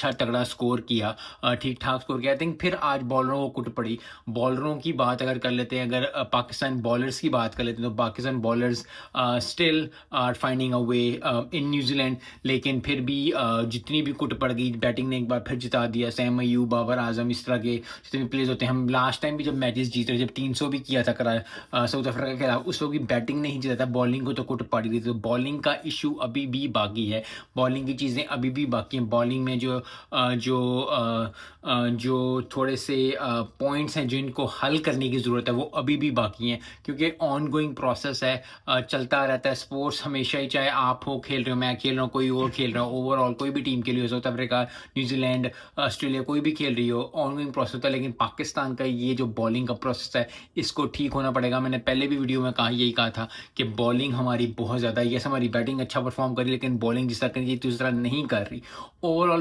अच्छा तगड़ा स्कोर किया, ठीक-ठाक स्कोर किया। आई थिंक फिर आज बॉलरों को कुट पड़ी। बॉलरों की बात अगर कर लेते हैं, अगर पाकिस्तान बॉलर्स की बात कर लेते हैं, तो Pakistan bowlers still are finding a way in New Zealand. लेकिन फिर भी जितनी भी कुट पड़ गई, बैटिंग ने एक बार फिर जिता दिया। सैम अयूब, बाबर आज़म, इस तरह के जितने भी प्लेयर्स होते हैं, हम लास्ट टाइम भी जब मैचेस जीते, जब 300 भी किया था साउथ अफ्रीका के खिलाफ, उस वक्त भी बैटिंग नहीं जीता था, बॉलिंग को तो कुट पड़ रही थी। तो बॉलिंग का इशू अभी भी बाकी है, बॉलिंग की चीज़ें अभी भी बाकी हैं। बॉलिंग में जो थोड़े से पॉइंट्स हैं जिनको हल करने की ज़रूरत है, वो अभी भी बाकी हैं, क्योंकि ऑन गोइंग प्रोसेस है, चलता रहता है स्पोर्ट्स हमेशा ही। चाहे आप हो खेल रहे हो, मैं खेल रहा हूँ, कोई और खेल रहा हो, ओवरऑल कोई भी टीम के लिए हो, साउथ अफ्रीका, न्यूजीलैंड, ऑस्ट्रेलिया, कोई भी खेल रही हो, ऑन गोइंग प्रोसेस होता है। लेकिन पाकिस्तान का ये जो बॉलिंग का प्रोसेस है, इसको ठीक होना पड़ेगा। मैंने पहले भी वीडियो में यही कहा था कि बॉलिंग हमारी बहुत ज़्यादा, यस हमारी बैटिंग अच्छा परफॉर्म करी, लेकिन बॉलिंग जिस तरह करी थी उस तरह नहीं कर रही। ओवरऑल